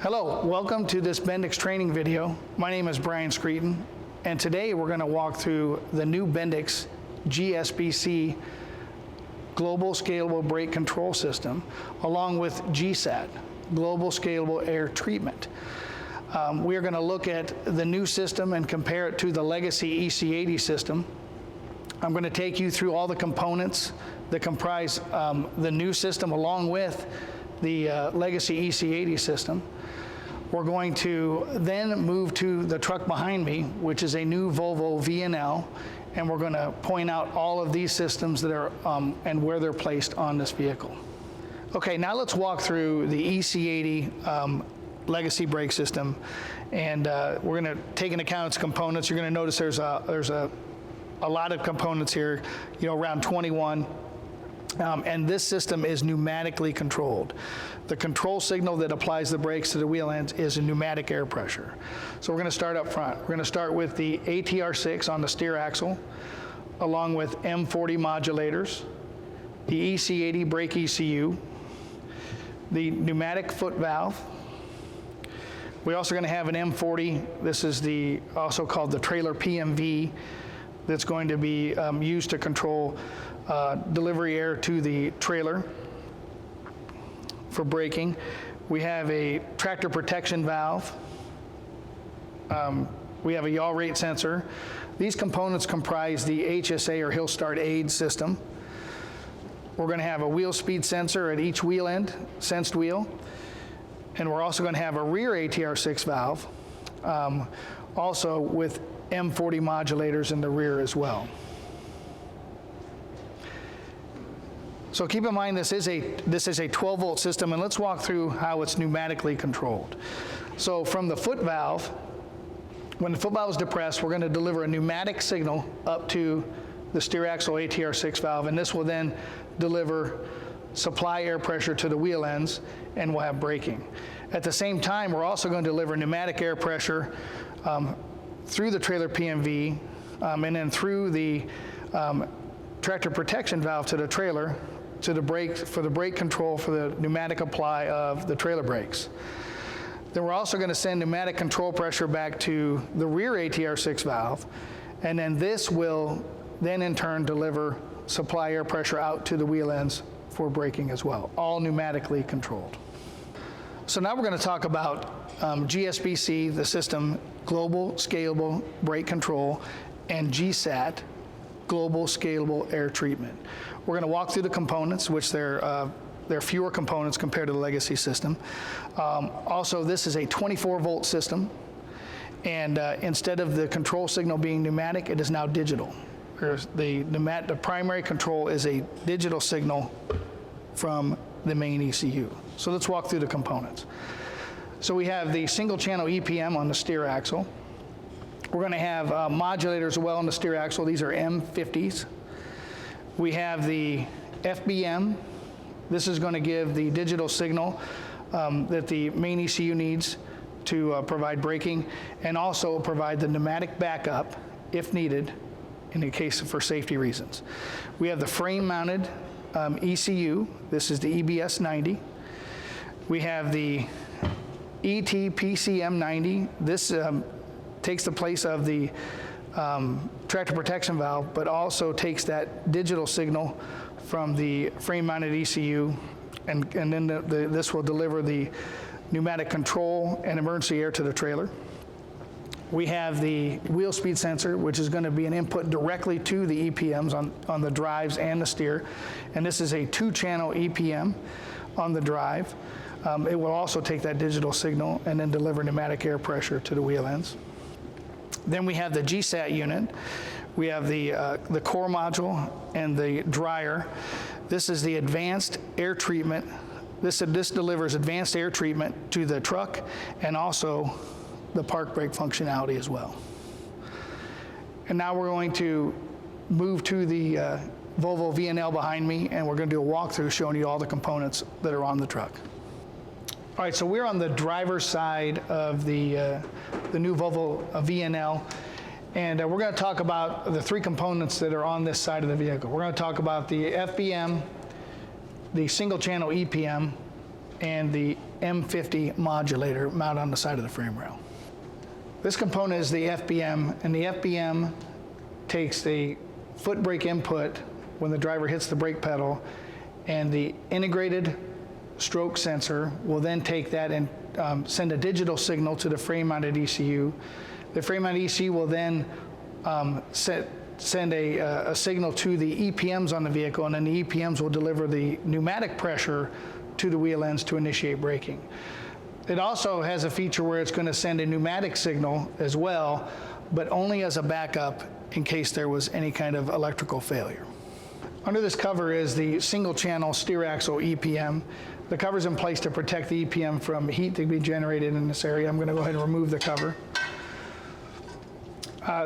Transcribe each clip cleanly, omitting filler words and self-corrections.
Hello, welcome to this Bendix training video. My name is Brian Screeton, and today we're going to walk through the new Bendix GSBC Global Scalable Brake Control System, along with GSAT, Global Scalable Air Treatment. We are going to look at the new system and compare it to the legacy EC80 system. I'm going to take you through all the components that comprise the new system along with the legacy EC80 system. We're going to then move to the truck behind me, which is a new Volvo VNL, and we're going to point out all of these systems that are and where they're placed on this vehicle. Okay, now let's walk through the EC80 legacy brake system, and we're going to take into account its components. You're going to notice there's a lot of components here, around 21. And this system is pneumatically controlled. The control signal that applies the brakes to the wheel ends is a pneumatic air pressure. So we're going to start up front. We're going to start with the ATR6 on the steer axle, along with M40 modulators, the EC80 brake ECU, the pneumatic foot valve. We're also going to have an M40. This is also called the trailer PMV, that's going to be used to control delivery air to the trailer for braking. We have a tractor protection valve. We have a yaw rate sensor. These components comprise the HSA or hill start aid system. We're going to have a wheel speed sensor at each wheel end, sensed wheel. And we're also going to have a rear ATR6 valve, also with M40 modulators in the rear as well. So keep in mind this is a 12-volt system, and let's walk through how it's pneumatically controlled. So from the foot valve, when the foot valve is depressed, we're going to deliver a pneumatic signal up to the steer axle ATR6 valve, and this will then deliver supply air pressure to the wheel ends, and we'll have braking. At the same time, we're also going to deliver pneumatic air pressure through the trailer PMV, and then through the tractor protection valve to the trailer to the brake, for the brake control for the pneumatic apply of the trailer brakes. Then we're also going to send pneumatic control pressure back to the rear ATR6 valve, and then this will then in turn deliver supply air pressure out to the wheel ends for braking as well, all pneumatically controlled. So now we're going to talk about GSBC, the system, Global Scalable Brake Control, and GSAT, Global Scalable Air Treatment. We're going to walk through the components, which there are fewer components compared to the legacy system. Also, this is a 24-volt system, and instead of the control signal being pneumatic, it is now digital. The primary control is a digital signal from the main ECU. So let's walk through the components. So we have the single channel EPM on the steer axle. We're going to have modulators as well on the steer axle. These are M50s. We have the FBM. This is going to give the digital signal that the main ECU needs to provide braking, and also provide the pneumatic backup if needed in the case for safety reasons. We have the frame mounted ECU. This is the EBS 90. We have the ETPCM 90. This takes the place of the tractor protection valve, but also takes that digital signal from the frame-mounted ECU, and then this will deliver the pneumatic control and emergency air to the trailer. We have the wheel speed sensor, which is going to be an input directly to the EPMs on the drives and the steer, and this is a 2-channel EPM on the drive. It will also take that digital signal and then deliver pneumatic air pressure to the wheel ends. Then we have the GSAT unit. We have the core module and the dryer. This is the advanced air treatment. This delivers advanced air treatment to the truck and also the park brake functionality as well. And now we're going to move to the Volvo VNL behind me, and we're going to do a walkthrough showing you all the components that are on the truck. All right, so we're on the driver's side of the new Volvo VNL, and we're going to talk about the 3 components that are on this side of the vehicle. We're going to talk about the FBM, the single channel EPM, and the M50 modulator mounted on the side of the frame rail. This component is the FBM, and the FBM takes the foot brake input when the driver hits the brake pedal, and the integrated stroke sensor will then take that and send a digital signal to the frame-mounted ECU. The frame-mounted ECU will then send a signal to the EPMs on the vehicle, and then the EPMs will deliver the pneumatic pressure to the wheel ends to initiate braking. It also has a feature where it's going to send a pneumatic signal as well, but only as a backup in case there was any kind of electrical failure. Under this cover is the single-channel steer axle EPM. The cover's in place to protect the EPM from heat that can be generated in this area. I'm going to go ahead and remove the cover.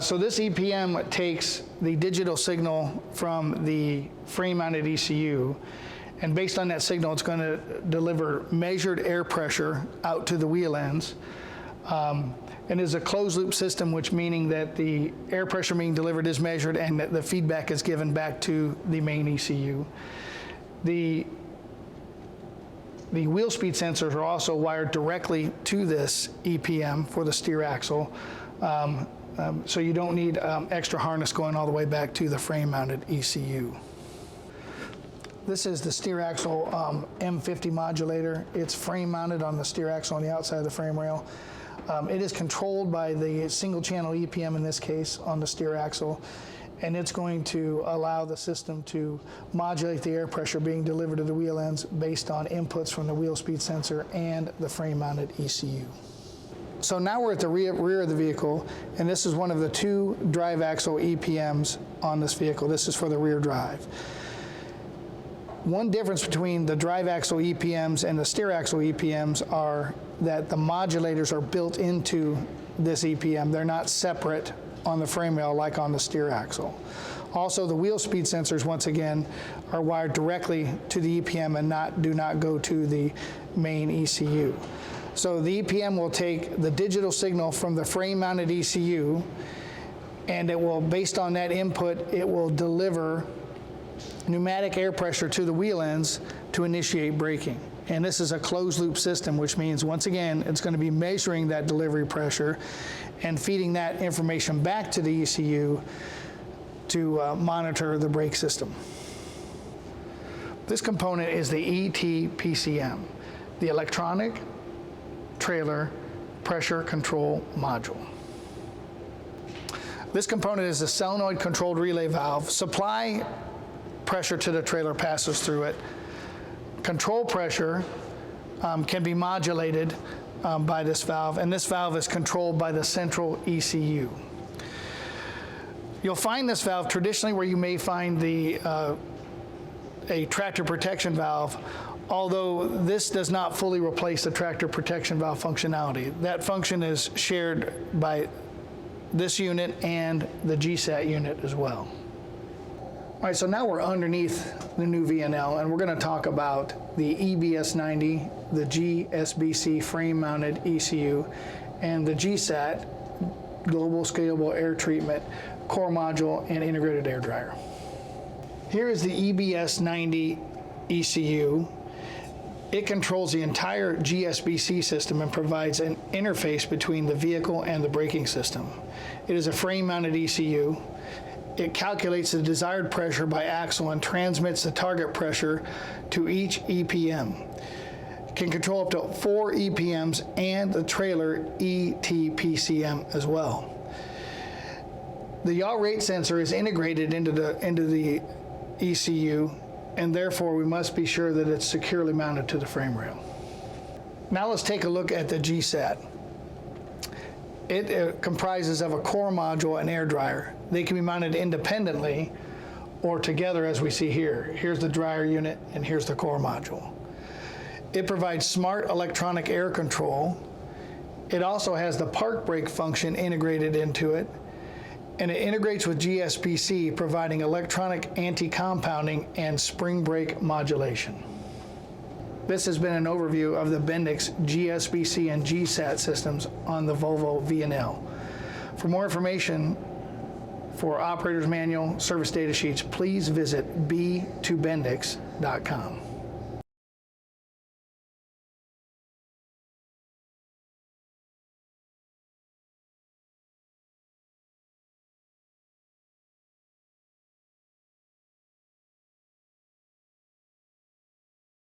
So this EPM takes the digital signal from the frame-mounted ECU, and based on that signal, it's going to deliver measured air pressure out to the wheel ends. And is a closed-loop system, which meaning that the air pressure being delivered is measured and that the feedback is given back to the main ECU. The wheel speed sensors are also wired directly to this EPM for the steer axle. So you don't need extra harness going all the way back to the frame-mounted ECU. This is the steer axle M50 modulator. It's frame-mounted on the steer axle on the outside of the frame rail. It is controlled by the single-channel EPM in this case on the steer axle, and it's going to allow the system to modulate the air pressure being delivered to the wheel ends based on inputs from the wheel speed sensor and the frame-mounted ECU. So now we're at the rear of the vehicle, and this is one of the two drive axle EPMs on this vehicle. This is for the rear drive. One difference between the drive axle EPMs and the steer axle EPMs are that the modulators are built into this EPM. They're not separate on the frame rail like on the steer axle. Also, the wheel speed sensors, once again, are wired directly to the EPM and do not go to the main ECU. So the EPM will take the digital signal from the frame-mounted ECU, and it will, based on that input, it will deliver pneumatic air pressure to the wheel ends to initiate braking. And this is a closed-loop system, which means, once again, it's going to be measuring that delivery pressure and feeding that information back to the ECU to monitor the brake system. This component is the ETPCM, the Electronic Trailer Pressure Control Module. This component is a solenoid-controlled relay valve. Supply pressure to the trailer passes through it. Control pressure can be modulated by this valve, and this valve is controlled by the central ECU. You'll find this valve traditionally where you may find a tractor protection valve, although this does not fully replace the tractor protection valve functionality. That function is shared by this unit and the GSAT unit as well. All right, so now we're underneath the new VNL, and we're going to talk about the EBS90, the GSBC frame-mounted ECU, and the GSAT, Global Scalable Air Treatment, core module, and integrated air dryer. Here is the EBS90 ECU. It controls the entire GSBC system and provides an interface between the vehicle and the braking system. It is a frame-mounted ECU. It calculates the desired pressure by axle and transmits the target pressure to each EPM. It can control up to 4 EPMs and the trailer ETPCM as well. The yaw rate sensor is integrated into the ECU, and therefore we must be sure that it's securely mounted to the frame rail. Now let's take a look at the GSAT. It comprises of a core module and air dryer. They can be mounted independently or together, as we see here. Here's the dryer unit and here's the core module. It provides smart electronic air control. It also has the park brake function integrated into it, and it integrates with GSBC, providing electronic anti-compounding and spring brake modulation. This has been an overview of the Bendix GSBC and GSAT systems on the Volvo VNL. For more information, for operator's manual, service data sheets, please visit b2bendix.com.